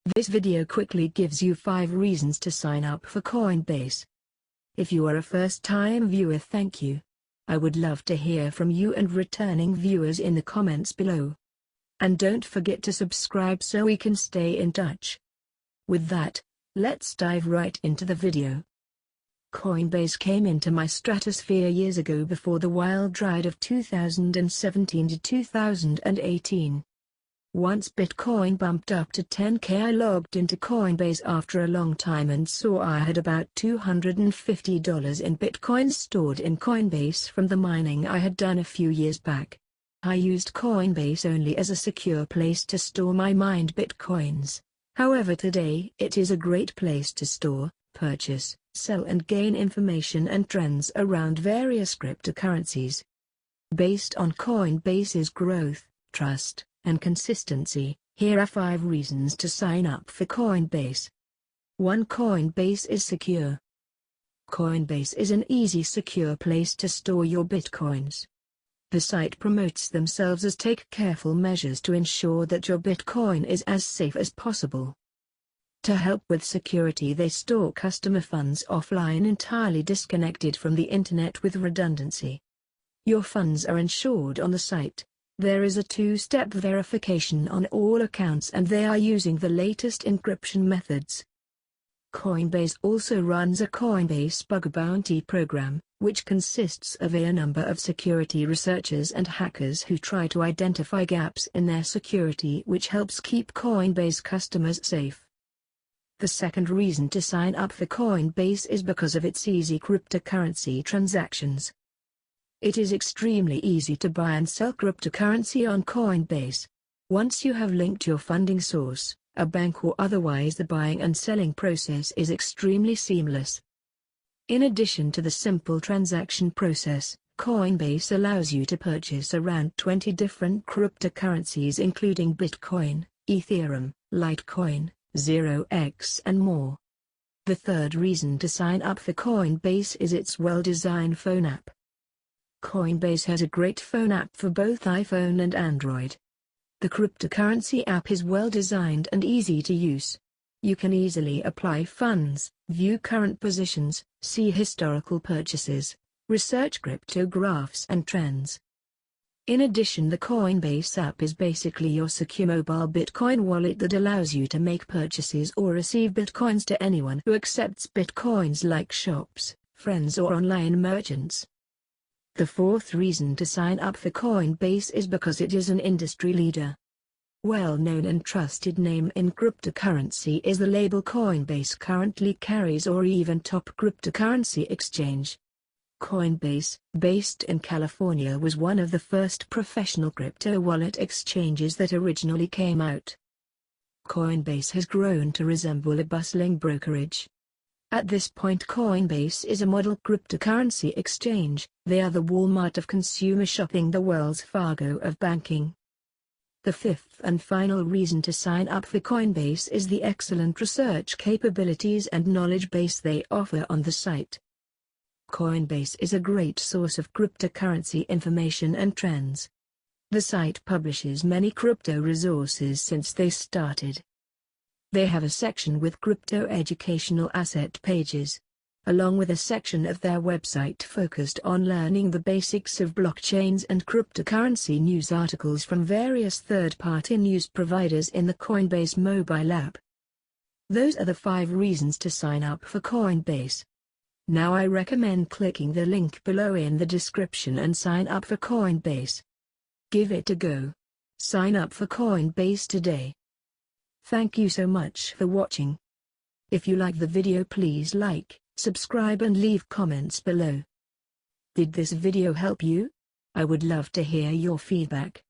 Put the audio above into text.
This video quickly gives you 5 reasons to sign up for Coinbase. If you are a first-time viewer, thank you. I would love to hear from you and returning viewers in the comments below. And don't forget to subscribe so we can stay in touch. With that, let's dive right into the video. Coinbase came into my stratosphere years ago before the wild ride of 2017 to 2018. Once Bitcoin bumped up to 10K, I logged into Coinbase after a long time and saw I had about $250 in Bitcoin stored in Coinbase from the mining I had done a few years back. I used Coinbase only as a secure place to store my mined Bitcoins. However, today it is a great place to store, purchase, sell and gain information and trends around various cryptocurrencies. Based on Coinbase's growth, trust, and consistency, here are 5 reasons to sign up for Coinbase. 1. Coinbase is secure. Coinbase is an easy, secure place to store your Bitcoins. The site promotes themselves as take careful measures to ensure that your Bitcoin is as safe as possible. To help with security, they store customer funds offline, entirely disconnected from the internet with redundancy. Your funds are insured on the site. There is a 2-step verification on all accounts and they are using the latest encryption methods. Coinbase also runs a Coinbase Bug Bounty program, which consists of a number of security researchers and hackers who try to identify gaps in their security, which helps keep Coinbase customers safe. The second reason to sign up for Coinbase is because of its easy cryptocurrency transactions. It is extremely easy to buy and sell cryptocurrency on Coinbase. Once you have linked your funding source, a bank or otherwise, the buying and selling process is extremely seamless. In addition to the simple transaction process, Coinbase allows you to purchase around 20 different cryptocurrencies including Bitcoin, Ethereum, Litecoin, 0x and more. The third reason to sign up for Coinbase is its well-designed phone app. Coinbase has a great phone app for both iPhone and Android. The cryptocurrency app is well designed and easy to use. You can easily apply funds, view current positions, see historical purchases, research cryptographs and trends. In addition, the Coinbase app is basically your secure mobile Bitcoin wallet that allows you to make purchases or receive Bitcoins to anyone who accepts Bitcoins, like shops, friends or online merchants. The fourth reason to sign up for Coinbase is because it is an industry leader. Well-known and trusted name in cryptocurrency is the label Coinbase currently carries, or even top cryptocurrency exchange. Coinbase, based in California, was one of the first professional crypto wallet exchanges that originally came out. Coinbase has grown to resemble a bustling brokerage. At this point, Coinbase is a model cryptocurrency exchange. They are the Walmart of consumer shopping, the Wells Fargo of banking. The fifth and final reason to sign up for Coinbase is the excellent research capabilities and knowledge base they offer on the site. Coinbase is a great source of cryptocurrency information and trends. The site publishes many crypto resources since they started. They have a section with crypto educational asset pages, along with a section of their website focused on learning the basics of blockchains and cryptocurrency, news articles from various third-party news providers in the Coinbase mobile app. Those are the 5 reasons to sign up for Coinbase. Now I recommend clicking the link below in the description and sign up for Coinbase. Give it a go. Sign up for Coinbase today. Thank you so much for watching. If you like the video, please like, subscribe and leave comments below. Did this video help you? I would love to hear your feedback.